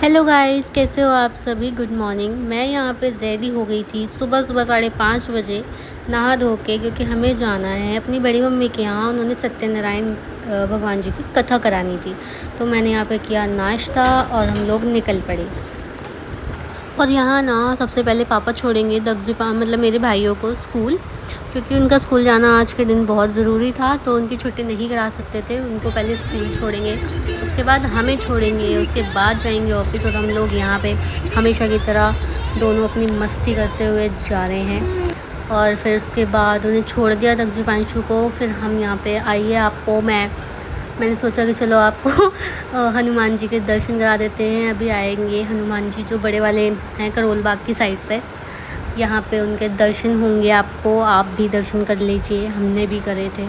Hello guys, कैसे हो आप सभी। Good morning. मैं यहाँ पे रेडी हो गई थी सुबह सुबह 5:30 बजे नहा धो के, क्योंकि हमें जाना है अपनी बड़ी मम्मी के यहाँ। उन्होंने सत्यनारायण भगवान जी की कथा करानी थी, तो मैंने यहाँ पे किया नाश्ता और हम लोग निकल पड़े। और यहाँ ना सबसे पहले पापा छोड़ेंगे मतलब मेरे भाइयों को स्कूल, क्योंकि उनका स्कूल जाना आज के दिन बहुत ज़रूरी था, तो उनकी छुट्टी नहीं करा सकते थे। उनको पहले स्कूल छोड़ेंगे, उसके बाद हमें छोड़ेंगे, उसके बाद जाएंगे ऑफिस। और हम लोग यहाँ पे हमेशा की तरह दोनों अपनी मस्ती करते हुए जा रहे हैं। और फिर उसके बाद उन्हें छोड़ दिया दीपांशु को। फिर हम यहाँ पे आइए, आपको मैंने सोचा कि चलो आपको हनुमान जी के दर्शन करा देते हैं। अभी आएंगे हनुमान जी जो बड़े वाले हैं करोल बाग की साइड पे, यहाँ पे उनके दर्शन होंगे आपको। आप भी दर्शन कर लीजिए, हमने भी करे थे।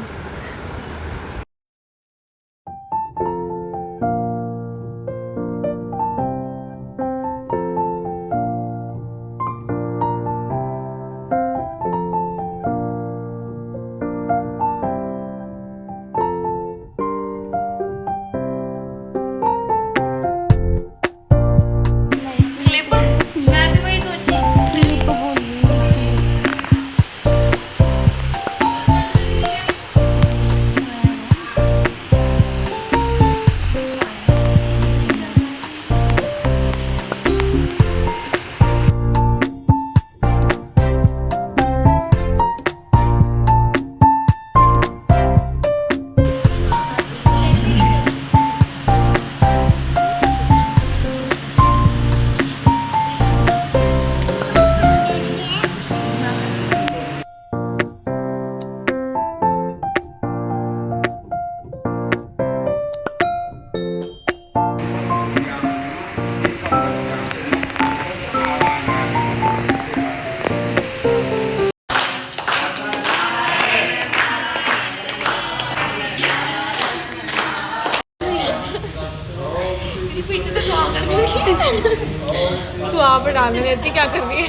सुहा पर डालने रहती, क्या कर रही है।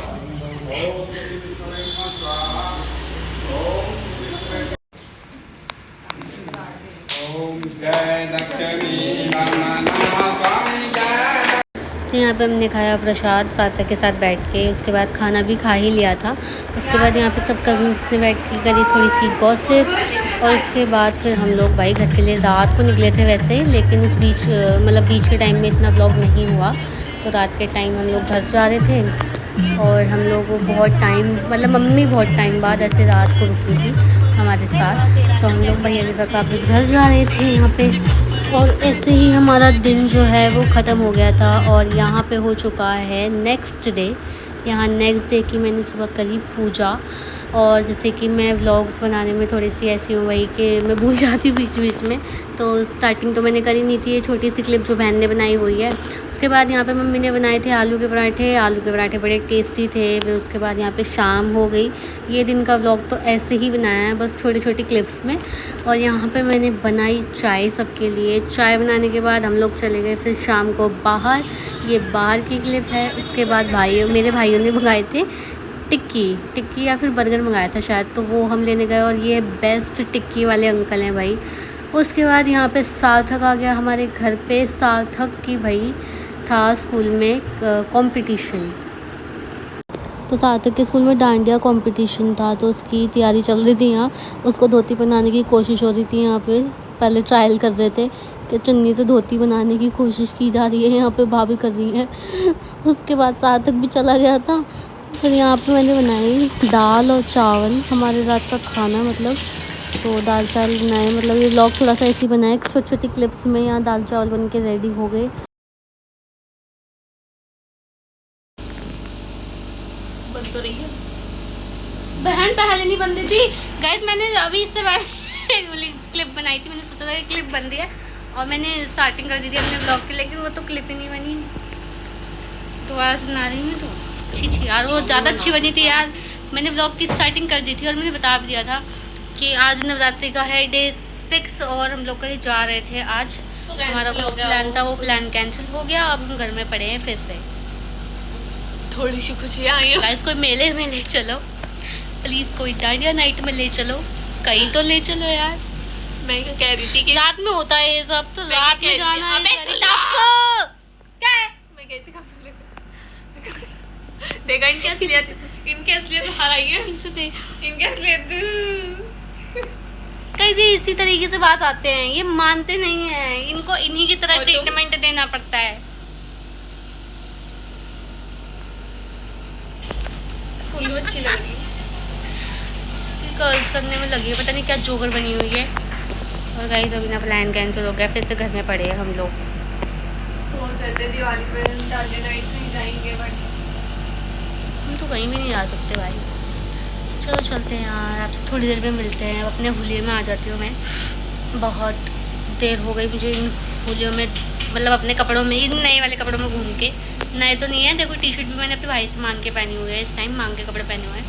तो यहाँ पे हमने खाया प्रसाद सार्थक के साथ बैठ के। उसके बाद खाना भी खा ही लिया था। उसके बाद यहाँ पे सब कज़न्स ने बैठ के करी थोड़ी सी गॉसिप्स। और उसके बाद फिर हम लोग भाई घर के लिए रात को निकले थे वैसे ही, लेकिन उस बीच बीच के टाइम में इतना व्लॉग नहीं हुआ। तो रात के टाइम हम लोग घर जा रहे थे। और हम लोग बहुत टाइम मम्मी बहुत टाइम बाद ऐसे रात को रुकी थी हमारे साथ। तो हम लोग भैया के साथ वापस घर जा रहे थे यहाँ पे। और ऐसे ही हमारा दिन जो है वो ख़त्म हो गया था। और यहाँ पे हो चुका है नेक्स्ट डे। यहाँ नेक्स्ट डे की मैंने सुबह करी पूजा। और जैसे कि मैं व्लॉग्स बनाने में थोड़ी सी ऐसी हूँ वही कि मैं भूल जाती हूँ बीच बीच में। तो स्टार्टिंग तो मैंने करी नहीं थी, ये छोटी सी क्लिप जो बहन ने बनाई हुई है। उसके बाद यहाँ पे मम्मी ने बनाए थे आलू के पराठे। आलू के पराठे बड़े टेस्टी थे। फिर उसके बाद यहाँ पे शाम हो गई। ये दिन का व्लॉग तो ऐसे ही बनाया है, बस छोटी छोटी क्लिप्स में। और यहाँ पे मैंने बनाई चाय सबके लिए। चाय बनाने के बाद हम लोग चले गए फिर शाम को बाहर। ये बाहर की क्लिप है। उसके बाद मेरे भाइयों ने मंगाए थे टिक्की या फिर बर्गर मंगाया था शायद, तो वो हम लेने गए। और ये बेस्ट टिक्की वाले अंकल हैं भाई। उसके बाद यहाँ पे सार्थक आ गया हमारे घर पे। सार्थक की भाई था स्कूल में कंपटीशन। तो सार्थक के स्कूल में डांडिया कंपटीशन था, तो उसकी तैयारी चल रही थी। यहाँ उसको धोती बनाने की कोशिश हो रही थी। यहाँ पे पहले ट्रायल कर रहे थे कि चुन्नी से धोती बनाने की कोशिश की जा रही है, यहाँ पे भाभी कर रही है। उसके बाद सार्थक भी चला गया था। फिर यहाँ पे मैंने बनाई दाल और चावल, हमारे रात का खाना तो दाल चावल बनाए। ये व्लॉग थोड़ा सा ऐसे बनाए छोटी छोटी क्लिप्स में। यहाँ दाल चावल बन के रेडी हो गए। बन तो रही है बहन, पहले नहीं बन रही थी गाइस। मैंने अभी इससे पहले क्लिप बनाई थी, मैंने सोचा था कि क्लिप बन रही है और मैंने स्टार्टिंग कर दी थी अपने ब्लॉग की, लेकिन वो तो क्लिप ही नहीं बनी। दोबारा सुना रही हूँ तो अच्छी यार, वो ज़्यादा अच्छी बनी थी यार। मैंने ब्लॉग की स्टार्टिंग कर दी थी और मैंने बता भी दिया था कि आज नवरात्रि का है डे 6 और हम लोग कहीं जा रहे थे आज। हमारा कुछ प्लान था, वो प्लान कैंसिल हो गया। अब हम घर में पड़े हैं फिर से। थोड़ी सी खुशियाँ आई हैं। गाइस कोई मेले में ले चलो प्लीज, कोई डांडिया नाइट में ले चलो, कहीं तो ले चलो यार। मैं क्या कह रही थी कि रात में होता है ये सब, तो रात में जाना है। मैं कह देखा इनकी असलियत बाहर आई है। इसे देख इनकी असलियत कैसे इसी तरीके से बात आते हैं, ये मानते नहीं हैं, इनको इन्हीं की तरह और तुम? ट्रीटमेंट देना पड़ता है। स्कूल में अच्छी लग रही है। कर्ल्स करने में लगी है, पता नहीं क्या जोकर बनी हुई है। और गाइस अभी ना प्लान कैंसिल हो गया, फिर से घर में पड़े हैं हम लोग। सोच रहे थे दिवाली पे डांडे नाइट नहीं जाएंगे, बट हम तो कहीं भी नहीं जा सकते भाई। चलो चलते हैं यार, आपसे थोड़ी देर में मिलते हैं। अब अपने हुलिये में आ जाती हूँ मैं, बहुत देर हो गई मुझे इन हुलियों में, मतलब अपने कपड़ों में, इन नए वाले कपड़ों में घूम के। नए तो नहीं है, देखो टी शर्ट भी मैंने अपने भाई से मांग के पहनी हुई है, इस टाइम मांग के कपड़े पहने हुए हैं।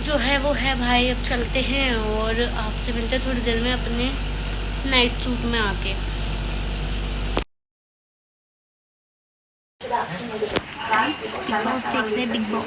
जो है वो है भाई। अब चलते हैं और आपसे मिलते हैं थोड़ी देर में अपने नाइट सूट में आके। बिग बॉस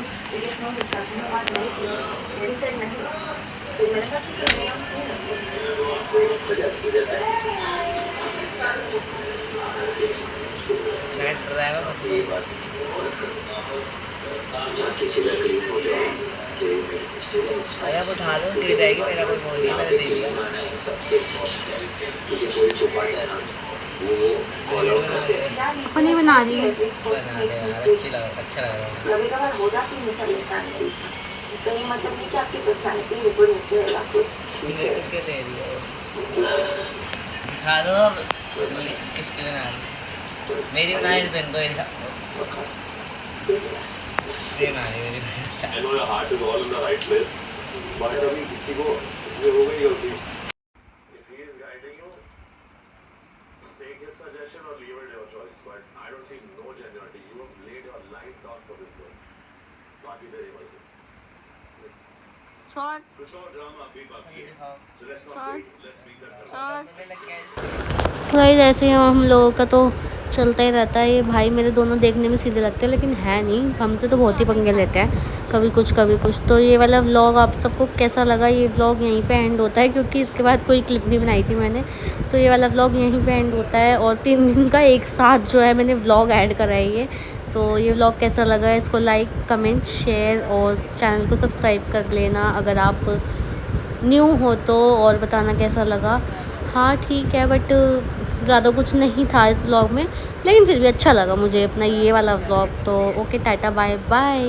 भैया आप उठा लो, गिर जाएगी। मेरा कोई बोल दिया, मैंने दे दिया। अपनी बना रही है। अच्छा लग रहा है। कभी कभार हो जाती है मिसअंडरस्टैंडिंग। इसका ये मतलब नहीं कि आपकी पर्सनालिटी ऊपर नीचे है, आपको किसके दे रही है? उठा दो अब। किसके लिए बना रही? मेरी बना रही तो इनको ही दिखा। मेरी बना रही, मेरी। I know your heart is all in the right place, but अभी किसी को इससे हो गई गलती। If he is guiding you, take his suggestion or leave it your choice. But I don't see no genuinity. You have laid your life down for this girl. बाकी तेरी मर्जी। Let's शॉर्ट कुछ और ड्रामा अभी बाकी है। So let's not Short. wait. Let's meet that drama. Short. सुनने लग गया। तो गाइस ऐसे ही हम लोगों का तो चलता ही रहता है। ये भाई मेरे दोनों देखने में सीधे लगते हैं, लेकिन है नहीं, हमसे तो बहुत ही पंगे लेते हैं, कभी कुछ कभी कुछ। तो ये वाला व्लॉग आप सबको कैसा लगा? ये व्लॉग यहीं पे एंड होता है, क्योंकि इसके बाद कोई क्लिप नहीं बनाई थी मैंने, तो ये वाला व्लॉग यहीं पे एंड होता है। और 3 दिन का एक साथ जो है मैंने व्लॉग ऐड करा है ये। तो ये व्लॉग कैसा लगा, इसको लाइक कमेंट शेयर और चैनल को सब्सक्राइब कर लेना अगर आप न्यू हो तो, और बताना कैसा लगा। हाँ ठीक है, बट ज़्यादा कुछ नहीं था इस व्लॉग में, लेकिन फिर भी अच्छा लगा मुझे अपना ये वाला व्लॉग। तो ओके, टाटा बाय बाय।